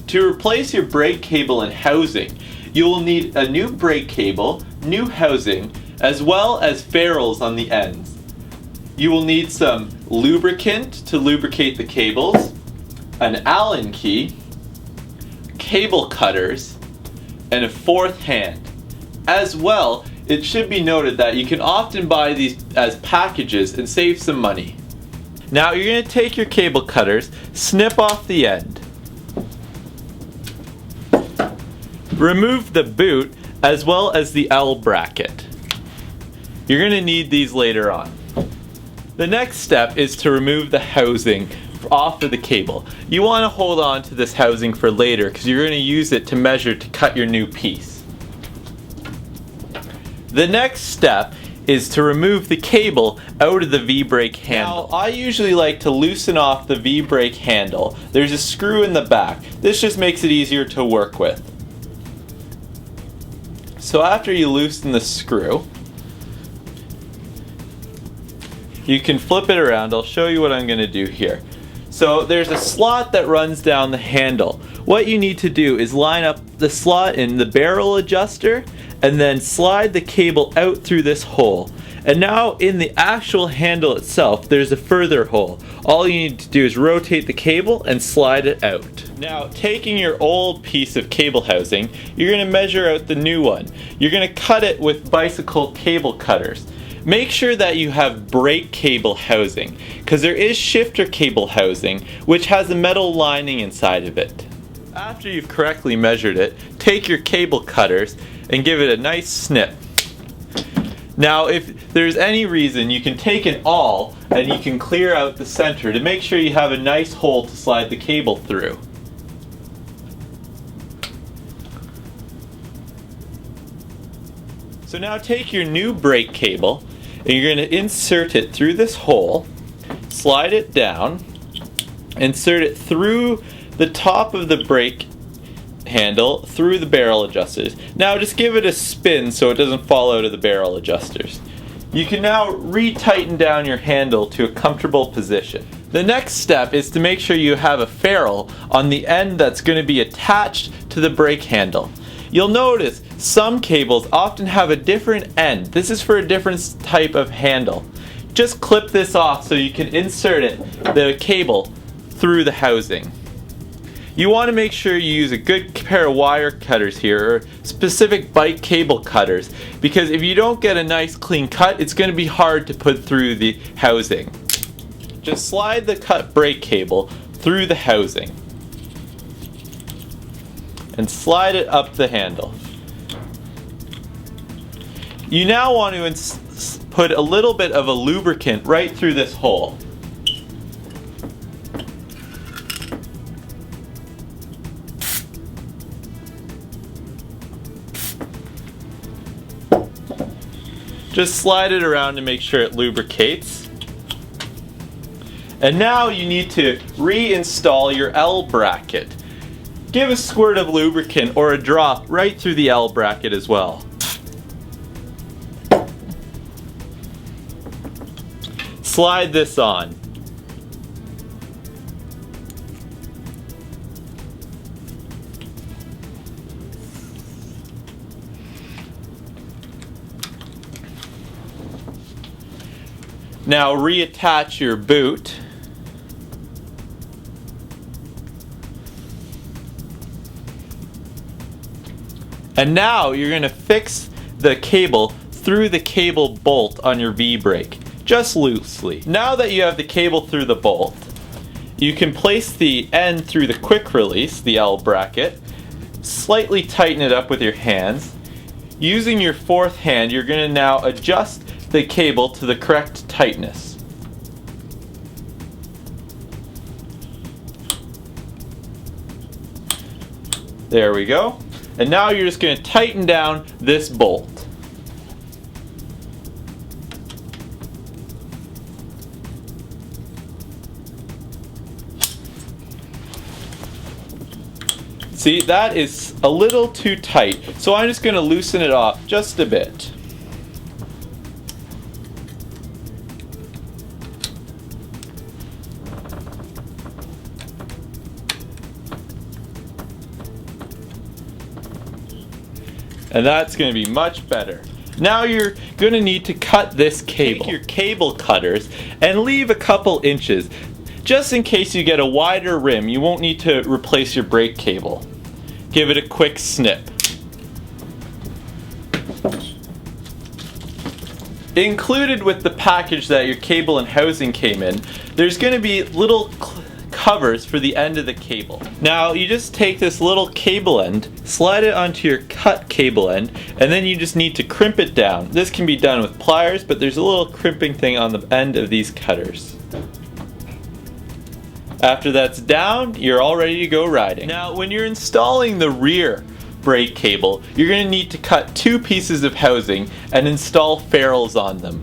To replace your brake cable and housing, you will need a new brake cable, new housing, as well as ferrules on the ends. You will need some lubricant to lubricate the cables, an Allen key, cable cutters, and a fourth hand. As well, it should be noted that you can often buy these as packages and save some money. Now you're going to take your cable cutters, snip off the end. Remove the boot as well as the L bracket. You're going to need these later on. The next step is to remove the housing off of the cable. You want to hold on to this housing for later because you're going to use it to measure to cut your new piece. The next step is to remove the cable out of the V-brake handle. Now, I usually like to loosen off the V-brake handle. There's a screw in the back. This just makes it easier to work with. So after you loosen the screw, you can flip it around. I'll show you what I'm going to do here. So there's a slot that runs down the handle. What you need to do is line up the slot in the barrel adjuster and then slide the cable out through this hole. And now in the actual handle itself, there's a further hole. All you need to do is rotate the cable and slide it out. Now, taking your old piece of cable housing, you're going to measure out the new one. You're going to cut it with bicycle cable cutters. Make sure that you have brake cable housing, because there is shifter cable housing, which has a metal lining inside of it. After you've correctly measured it, take your cable cutters and give it a nice snip. Now, if there's any reason, you can take an awl and you can clear out the center to make sure you have a nice hole to slide the cable through. So now take your new brake cable and you're going to insert it through this hole, slide it down, insert it through the top of the brake handle, through the barrel adjusters. Now just give it a spin so it doesn't fall out of the barrel adjusters. You can now re-tighten down your handle to a comfortable position. The next step is to make sure you have a ferrule on the end that's going to be attached to the brake handle. You'll notice some cables often have a different end. This is for a different type of handle. Just clip this off so you can insert the cable through the housing. You want to make sure you use a good pair of wire cutters here, or specific bike cable cutters, because if you don't get a nice clean cut, it's going to be hard to put through the housing. Just slide the cut brake cable through the housing and slide it up the handle. You now want to put a little bit of a lubricant right through this hole. Just slide it around to make sure it lubricates. And now you need to reinstall your L bracket. Give a squirt of lubricant or a drop right through the L bracket as well. Slide this on. Now reattach your boot. And now you're going to fix the cable through the cable bolt on your V-brake, just loosely. Now that you have the cable through the bolt, you can place the end through the quick release, the L bracket, slightly tighten it up with your hands. Using your fourth hand, you're going to now adjust the cable to the correct tightness. There we go. And now you're just going to tighten down this bolt. See, that is a little too tight, so I'm just going to loosen it off just a bit. And that's going to be much better. Now you're going to need to cut this cable. Take your cable cutters and leave a couple inches. Just in case you get a wider rim, you won't need to replace your brake cable. Give it a quick snip. Included with the package that your cable and housing came in, there's going to be little covers for the end of the cable. Now you just take this little cable end, slide it onto your cut cable end, and then you just need to crimp it down. This can be done with pliers, but there's a little crimping thing on the end of these cutters. After that's down, you're all ready to go riding. Now when you're installing the rear brake cable, you're going to need to cut 2 pieces of housing and install ferrules on them.